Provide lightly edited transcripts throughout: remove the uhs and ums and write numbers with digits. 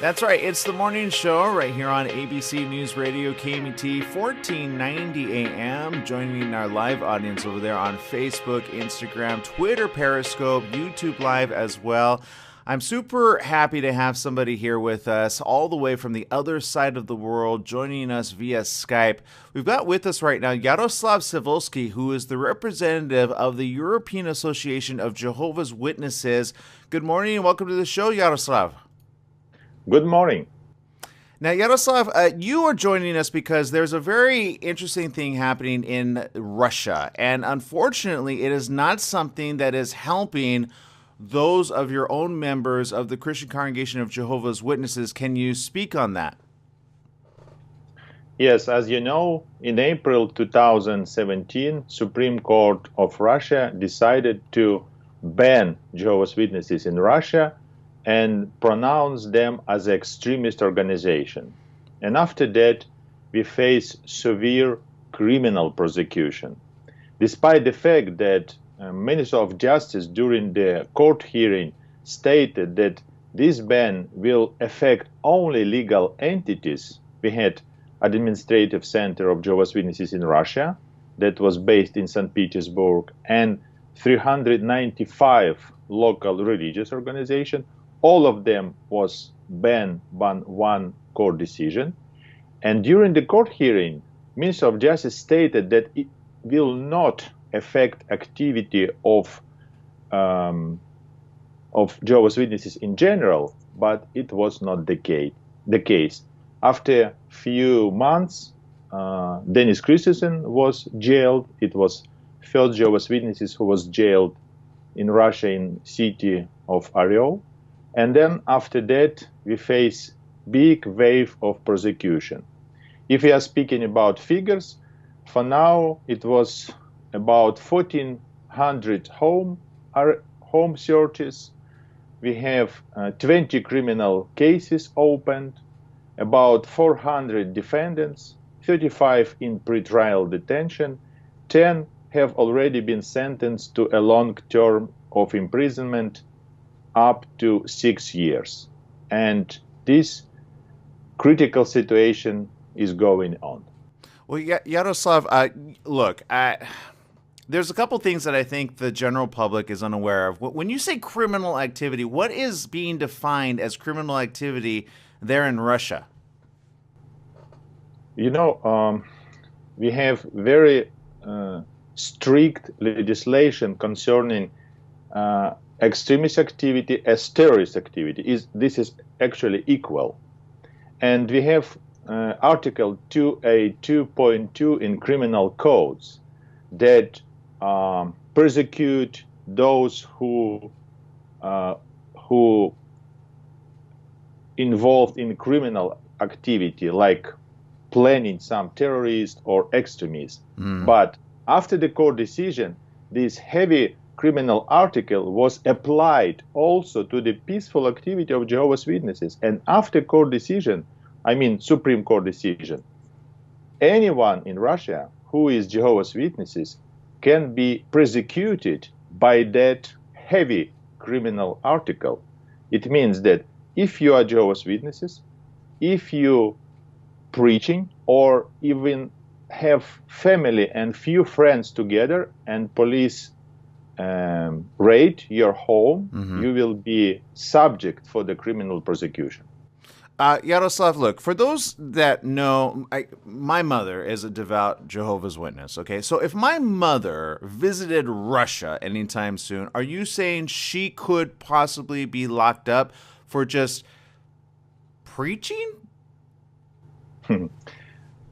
That's right. It's the morning show right here on ABC News Radio, KMET, 1490 AM. Joining our live audience over there on Facebook, Instagram, Twitter, Periscope, YouTube Live as well. I'm super happy to have somebody here with us all the way from the other side of the world, joining us via Skype. We've got with us right now Yaroslav Cywulski, who is the representative of the European Association of Jehovah's Witnesses. Good morning and welcome to the show, Yaroslav. Good morning. Now, Yaroslav, you are joining us because there's a very interesting thing happening in Russia, and unfortunately, it is not something that is helping those of your own members of the Christian Congregation of Jehovah's Witnesses. Can you speak on that? Yes, as you know, in April 2017, Supreme Court of Russia decided to ban Jehovah's Witnesses in Russia and pronounce them as an extremist organization. And after that, we face severe criminal prosecution. Despite the fact that Minister of Justice during the court hearing stated that this ban will affect only legal entities, we had Administrative Center of Jehovah's Witnesses in Russia that was based in St. Petersburg and 395 local religious organizations. All of them was banned by one court decision. And during the court hearing, Minister of Justice stated that it will not affect activity of Jehovah's Witnesses in general, but it was not the case. After few months, Dennis Christensen was jailed. It was first Jehovah's Witnesses who was jailed in Russia in city of Oryol. And then after that, we face big wave of persecution. If we are speaking about figures, for now it was about 1,400 home searches. We have 20 criminal cases opened, about 400 defendants, 35 in pretrial detention, 10 have already been sentenced to a long term of imprisonment up to 6 years. And this critical situation is going on. Well, Yaroslav, look, there's a couple things that I think the general public is unaware of. When you say criminal activity, what is being defined as criminal activity there in Russia? You know, we have very strict legislation concerning extremist activity as terrorist activity. This is actually equal. And we have Article 2A2.2 in criminal codes that persecute those who involved in criminal activity, like planning some terrorist or extremist. But after the court decision, this heavy criminal article was applied also to the peaceful activity of Jehovah's Witnesses. And after court decision, Supreme Court decision, anyone in Russia who is Jehovah's Witnesses can be persecuted by that heavy criminal article. It means that if you are Jehovah's Witnesses, if you preaching or even have family and few friends together and police raid your home, you will be subject for the criminal prosecution. Yaroslav, look, for those that know, my mother is a devout Jehovah's Witness, okay? So if my mother visited Russia anytime soon, are you saying she could possibly be locked up for just preaching?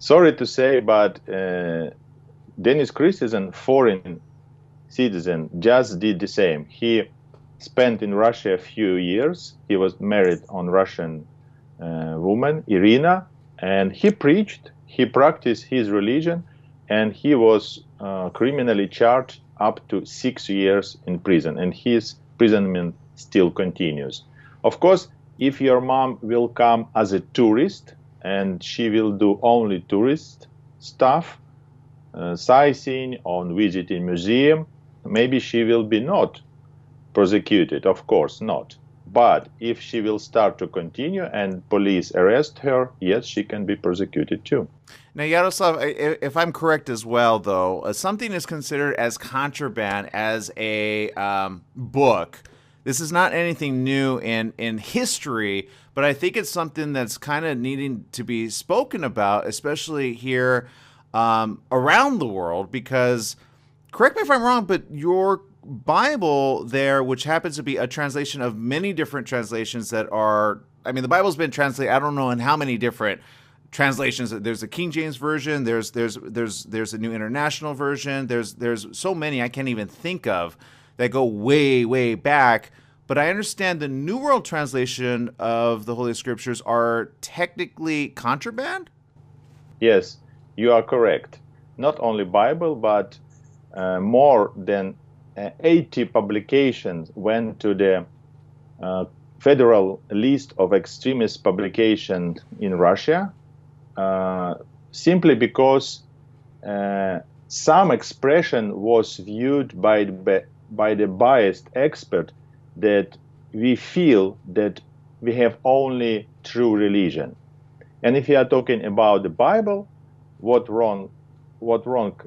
Sorry to say, but Dennis Christensen, foreign citizen, just did the same. He spent in Russia a few years. He was married on Russian woman, Irina, and he preached, he practiced his religion, and he was criminally charged up to 6 years in prison, and his imprisonment still continues. Of course, if your mom will come as a tourist, and she will do only tourist stuff, sightseeing, on visiting museum, maybe she will be not prosecuted, of course not. But if she will start to continue and police arrest her, yes, she can be persecuted too. Now, Yaroslav, if I'm correct as well, though, something is considered as contraband as a book. This is not anything new in history, but I think it's something that's kind of needing to be spoken about, especially here around the world, because, correct me if I'm wrong, but your Bible there, which happens to be a translation of many different translations that are, I mean, the Bible's been translated, I don't know in how many different translations. There's a King James version, there's a New International version, there's so many I can't even think of that go way back. But I understand the New World Translation of the Holy Scriptures are technically contraband? Yes, you are correct. Not only Bible, but more than 80 publications went to the federal list of extremist publications in Russia, simply because some expression was viewed by the biased expert that we feel that we have only true religion. And if you are talking about the Bible, what wrong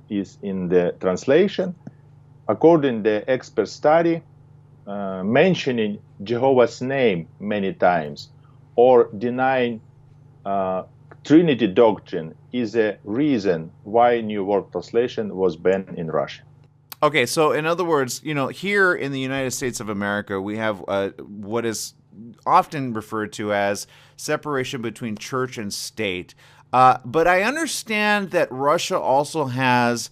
is in the translation? According to the expert study, mentioning Jehovah's name many times or denying Trinity doctrine is a reason why New World Translation was banned in Russia. Okay, so in other words, here in the United States of America, we have what is often referred to as separation between church and state. But I understand that Russia also has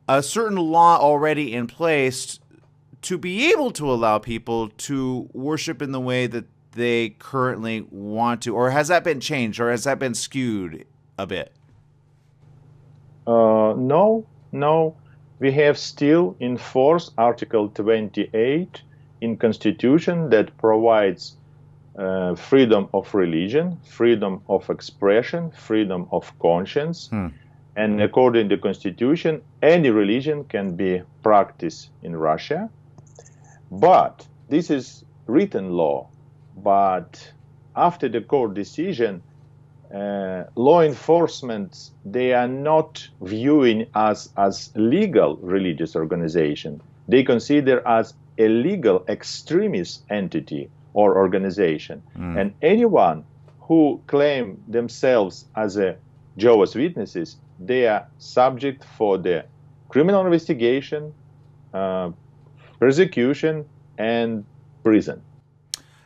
a certain law already in place to be able to allow people to worship in the way that they currently want to. Or has that been changed, or has that been skewed a bit? No. We have still in force Article 28 in Constitution that provides freedom of religion, freedom of expression, freedom of conscience. And according to the Constitution, any religion can be practiced in Russia. But this is written law. But after the court decision, law enforcement, they are not viewing us as legal religious organization. They consider us a legal extremist entity or organization. And anyone who claim themselves as a Jehovah's Witnesses, they are subject for the criminal investigation, persecution, and prison.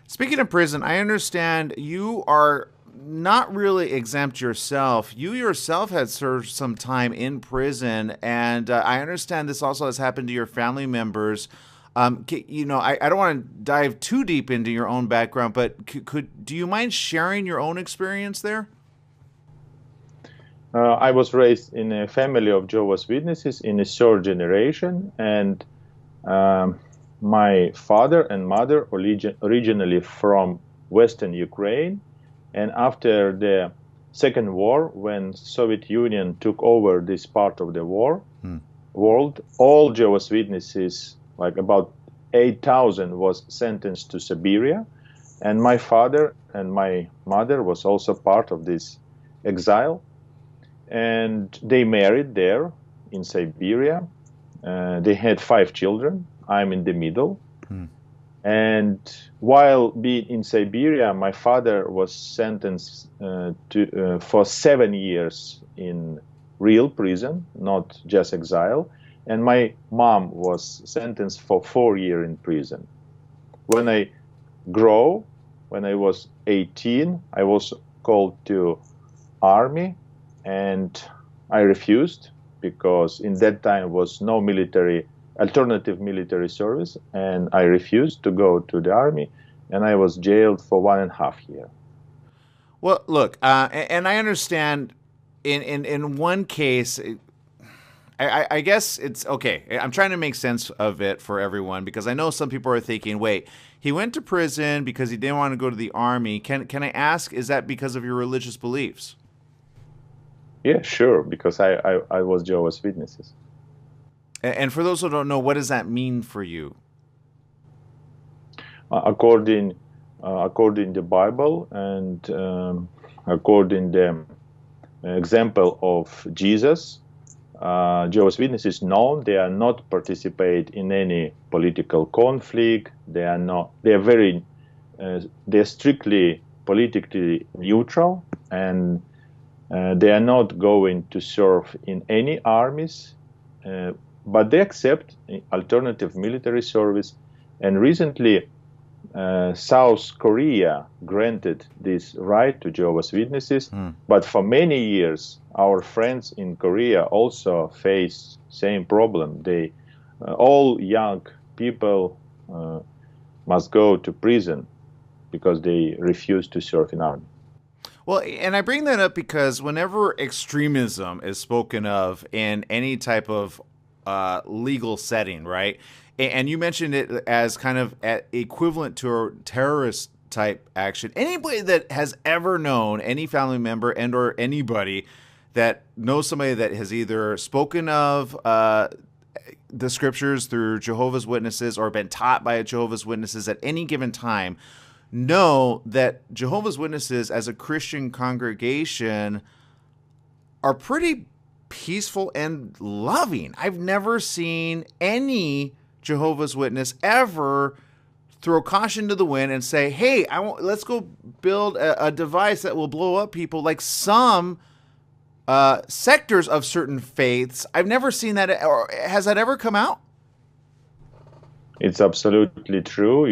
Speaking of prison, I understand you are not really exempt yourself. You yourself had served some time in prison, and I understand this also has happened to your family members. I don't want to dive too deep into your own background, but do you mind sharing your own experience there? I was raised in a family of Jehovah's Witnesses in the third generation, and my father and mother originally from Western Ukraine. And after the Second War, when Soviet Union took over this part of the world, all Jehovah's Witnesses, like about 8,000, was sentenced to Siberia. And my father and my mother was also part of this exile. And they married there in Siberia. They had 5 children. I'm in the middle. And while being in Siberia, my father was sentenced for 7 years in real prison, not just exile. And my mom was sentenced for 4 years in prison. When I was 18, I was called to army, and I refused because in that time was no alternative military service, and I refused to go to the army, and I was jailed for 1.5 years. Well, look, and I understand in one case, I guess it's okay. I'm trying to make sense of it for everyone, because I know some people are thinking, wait, he went to prison because he didn't want to go to the army. Can I ask, is that because of your religious beliefs? Yeah, sure, because I was Jehovah's Witnesses. And for those who don't know, what does that mean for you? According according to the Bible and according to the example of Jesus. Jehovah's Witnesses known they are not participate in any political conflict. They are not. They are very. They are strictly politically neutral, and they are not going to serve in any armies. But they accept alternative military service. And recently, South Korea granted this right to Jehovah's Witnesses, but for many years, our friends in Korea also face same problem. They, all young people must go to prison because they refuse to serve in army. Well, and I bring that up because whenever extremism is spoken of in any type of legal setting, right? And you mentioned it as kind of equivalent to a terrorist type action. Anybody that has ever known any family member and or anybody that knows somebody that has either spoken of the scriptures through Jehovah's Witnesses or been taught by Jehovah's Witnesses at any given time know that Jehovah's Witnesses as a Christian congregation are pretty peaceful and loving. I've never seen any Jehovah's Witness ever throw caution to the wind and say, hey, let's go build a device that will blow up people like some sectors of certain faiths. I've never seen that. Or has that ever come out? It's absolutely true.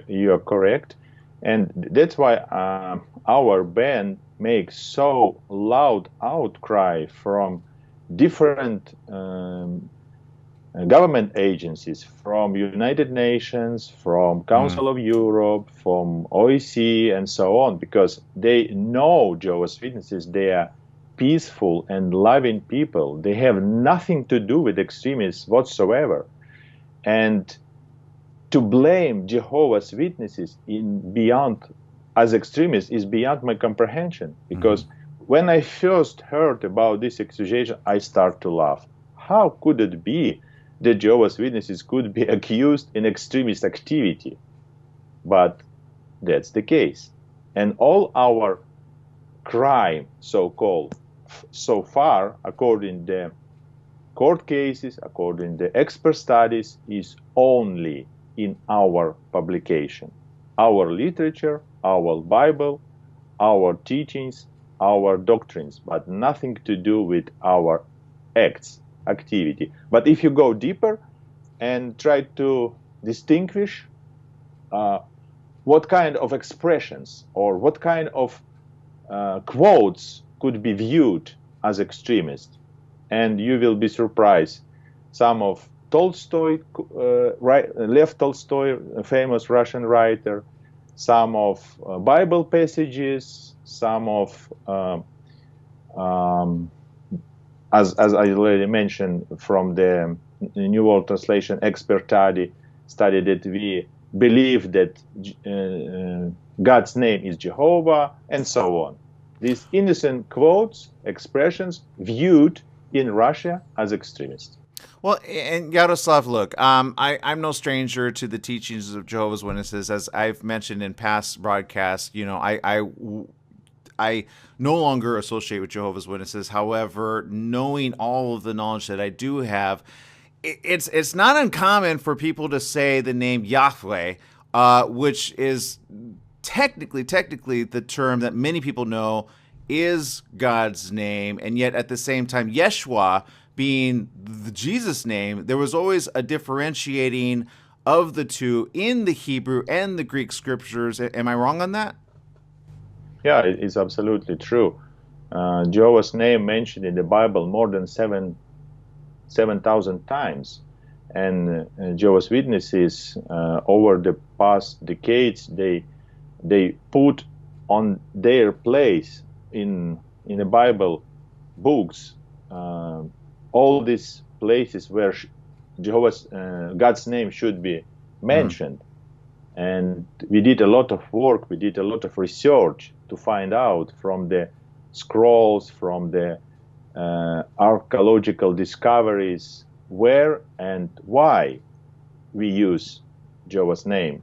You are correct. And that's why our band makes so loud outcry from different government agencies, from United Nations, from Council of Europe, from OEC, and so on, because they know Jehovah's Witnesses, they are peaceful and loving people. They have nothing to do with extremists whatsoever. And to blame Jehovah's Witnesses as extremists is beyond my comprehension, because when I first heard about this accusation, I start to laugh. How could it be that Jehovah's Witnesses could be accused in extremist activity? But that's the case. And all our crime, so-called, so far, according to court cases, according to expert studies, is only in our publication, our literature, our Bible, our teachings, our doctrines, but nothing to do with our activity. But if you go deeper and try to distinguish what kind of expressions or what kind of quotes could be viewed as extremist, and you will be surprised. Some of Tolstoy, Lev Tolstoy, a famous Russian writer, some of Bible passages, some of, as I already mentioned, from the New World Translation expert study that we believe that God's name is Jehovah, and so on. These innocent quotes, expressions, viewed in Russia as extremist. Well, and Yaroslav, look, I'm no stranger to the teachings of Jehovah's Witnesses. As I've mentioned in past broadcasts, you know, I no longer associate with Jehovah's Witnesses. However, knowing all of the knowledge that I do have, it's not uncommon for people to say the name Yahweh, which is technically the term that many people know is God's name, and yet at the same time, Yeshua being the Jesus name, there was always a differentiating of the two in the Hebrew and the Greek scriptures. Am I wrong on that? Yeah, it's absolutely true. Jehovah's name mentioned in the Bible more than 7,000 times. And Jehovah's Witnesses, over the past decades, they put on their place in the Bible books all these places where Jehovah's God's name should be mentioned. And we did a lot of work, we did a lot of research to find out from the scrolls, from the archaeological discoveries, where and why we use Jehovah's name.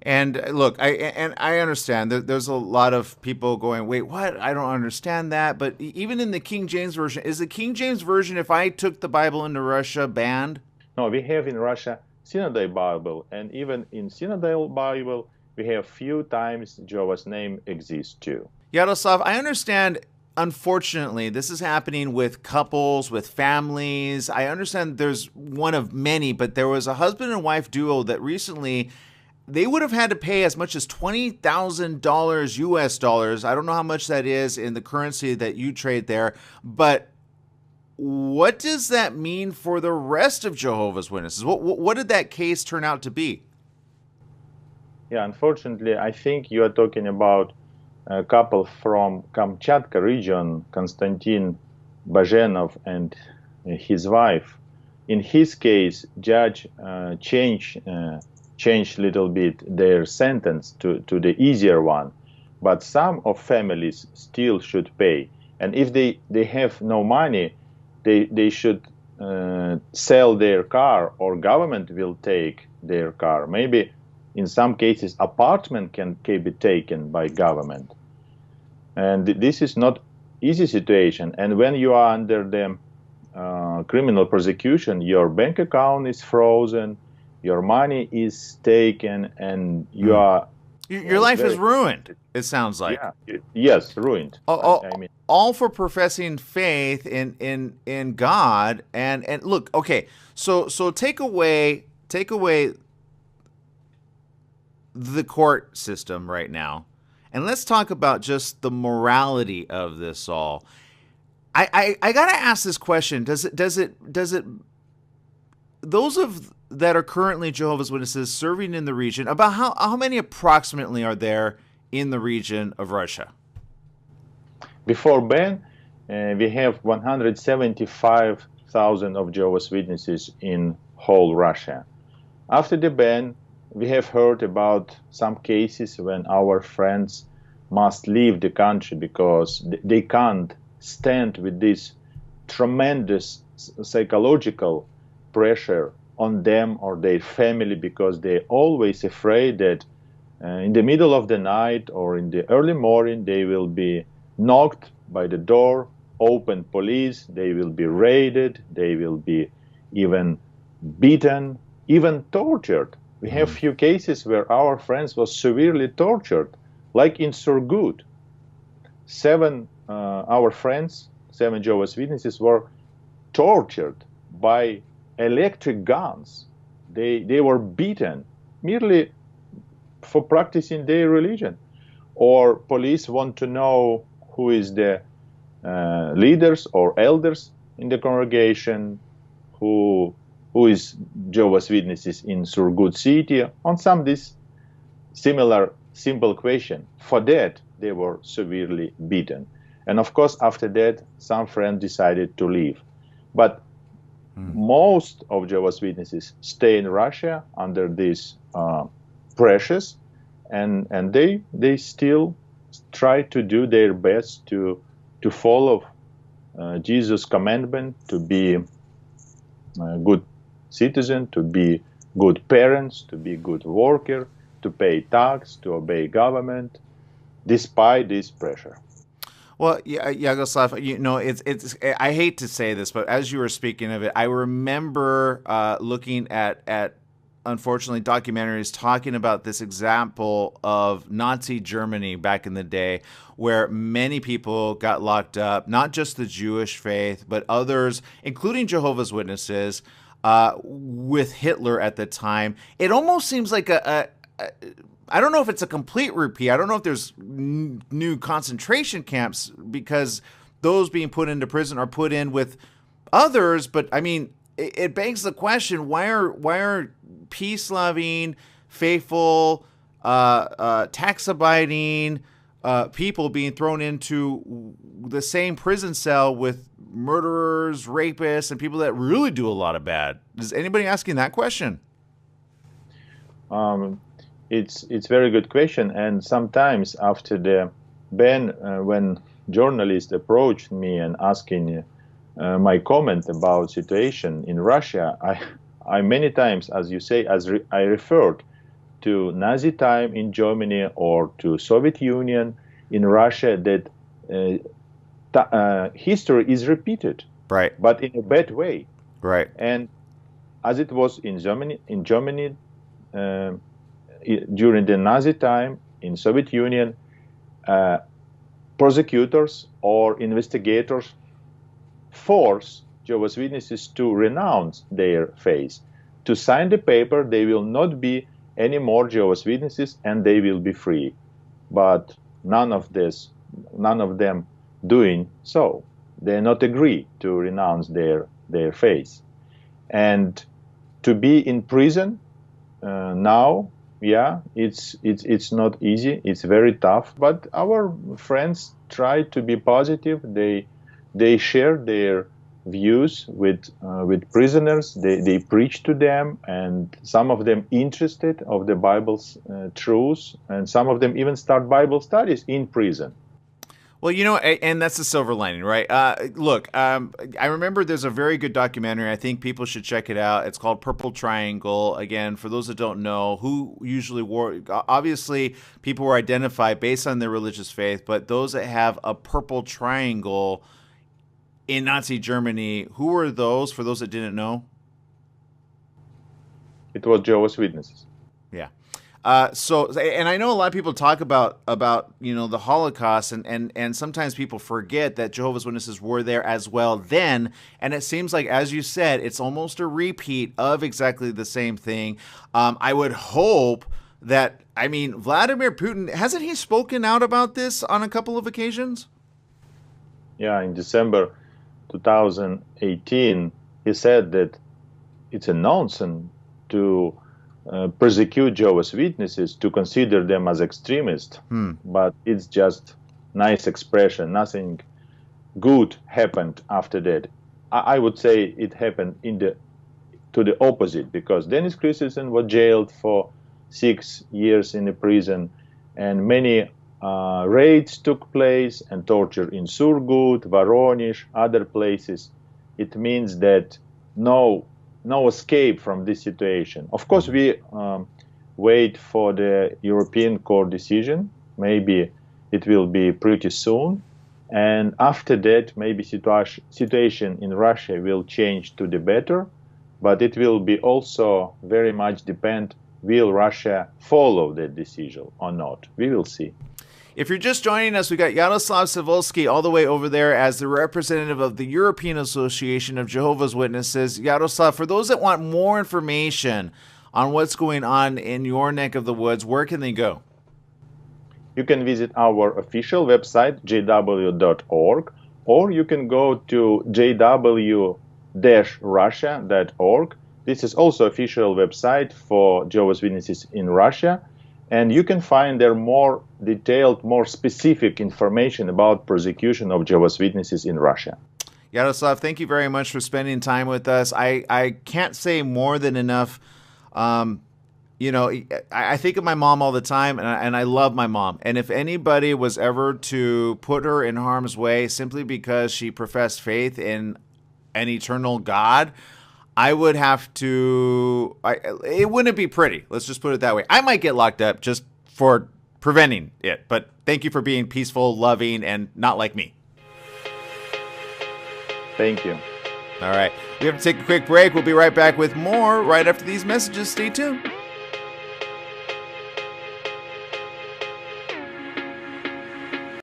And look, I understand that there's a lot of people going, wait, what? I don't understand that. But even in the King James Version, is the King James Version, if I took the Bible into Russia, banned? No, we have in Russia Synodal Bible, and even in Synodal Bible, we have few times Jehovah's name exists too. Yaroslav, I understand. Unfortunately, this is happening with couples, with families. I understand there's one of many, but there was a husband and wife duo that recently they would have had to pay as much as $20,000 US dollars. I don't know how much that is in the currency that you trade there, but what does that mean for the rest of Jehovah's Witnesses? What did that case turn out to be? Yeah, unfortunately, I think you are talking about a couple from Kamchatka region, Konstantin Bazenov and his wife. In his case, judge changed a little bit their sentence to the easier one, but some of families still should pay. And if they have no money, they should sell their car, or government will take their car. Maybe in some cases apartment can be taken by government. And this is not easy situation. And when you are under the criminal prosecution, your bank account is frozen, your money is taken, and you are... Your life is ruined, it sounds like. Yeah, yes, ruined. All for professing faith in God. And look, okay, so take away the court system right now, and let's talk about just the morality of this all. I gotta ask this question: Does it those that are currently Jehovah's Witnesses serving in the region, about how many approximately are there in the region of Russia? Before ban, we have 175,000 of Jehovah's Witnesses in whole Russia. After the ban, we have heard about some cases when our friends must leave the country because they can't stand with this tremendous psychological pressure on them or their family, because they're always afraid that in the middle of the night or in the early morning they will be knocked by the door, open police, they will be raided, they will be even beaten, even tortured. We have few cases where our friends was severely tortured, like in Surgut. Our friends, 7 Jehovah's Witnesses, were tortured by electric guns. They were beaten merely for practicing their religion. Or police want to know who is the leaders or elders in the congregation, who is Jehovah's Witnesses in Surgut city, on some this similar simple question. For that, they were severely beaten. And of course, after that, some friends decided to leave. But most of Jehovah's Witnesses stay in Russia under these pressures, and they still try to do their best to follow Jesus' commandment, to be a good citizen, to be good parents, to be good worker, to pay tax, to obey government, despite this pressure. Well, Yaroslav, it's. I hate to say this, but as you were speaking of it, I remember looking at unfortunately documentaries talking about this example of Nazi Germany back in the day, where many people got locked up, not just the Jewish faith, but others, including Jehovah's Witnesses, with Hitler at the time. It almost seems like I don't know if it's a complete repeat. I don't know if there's new concentration camps, because those being put into prison are put in with others. But I mean, it begs the question: why are peace-loving, faithful, tax-abiding people being thrown into the same prison cell with murderers, rapists, and people that really do a lot of bad? Is anybody asking that question? It's a very good question, and sometimes after the ban, when journalists approached me and asking my comment about situation in Russia, I many times, as you say, I referred to Nazi time in Germany or to Soviet Union in Russia that history is repeated, Right. but in a bad way. Right. And as it was in Germany during the Nazi time in Soviet Union, prosecutors or investigators force Jehovah's Witnesses to renounce their faith, to sign the paper. They will not be any more Jehovah's Witnesses, and they will be free. But none of them doing so. They not agree to renounce their faith, and to be in prison now. Yeah, it's not easy. It's very tough. But our friends try to be positive. They share their views with prisoners. They preach to them, and some of them interested of the Bible's truths, and some of them even start Bible studies in prison. Well, and that's the silver lining, right? Look, I remember there's a very good documentary. I think people should check it out. It's called Purple Triangle. Again, for those that don't know, who usually wore, obviously people were identified based on their religious faith, but those that have a purple triangle in Nazi Germany, who were those, for those that didn't know? It was Jehovah's Witnesses. Yeah. And I know a lot of people talk about the Holocaust, and sometimes people forget that Jehovah's Witnesses were there as well then, and it seems like, as you said, it's almost a repeat of exactly the same thing. I would hope that, Vladimir Putin, hasn't he spoken out about this on a couple of occasions? Yeah, in December 2018, he said that it's a nonsense to persecute Jehovah's Witnesses, to consider them as extremists, but it's just nice expression. Nothing good happened after that. I would say it happened to the opposite, because Dennis Christensen was jailed for 6 years in a prison, and many raids took place and torture in Surgut, Voronezh, other places. It means that no escape from this situation. Of course, we wait for the European Court decision. Maybe it will be pretty soon. And after that, maybe situation in Russia will change to the better. But it will be also very much depend, will Russia follow that decision or not? We will see. If you're just joining us, we got Yaroslav Savolsky all the way over there as the representative of the European Association of Jehovah's Witnesses. Yaroslav, for those that want more information on what's going on in your neck of the woods, where can they go? You can visit our official website, jw.org, or you can go to jw-russia.org. This is also official website for Jehovah's Witnesses in Russia. And you can find there more detailed, more specific information about persecution of Jehovah's Witnesses in Russia. Yaroslav, thank you very much for spending time with us. I can't say more than enough. I think of my mom all the time, and I love my mom. And if anybody was ever to put her in harm's way simply because she professed faith in an eternal God, I would have to, it wouldn't be pretty. Let's just put it that way. I might get locked up just for preventing it. But thank you for being peaceful, loving, and not like me. Thank you. All right. We have to take a quick break. We'll be right back with more right after these messages. Stay tuned.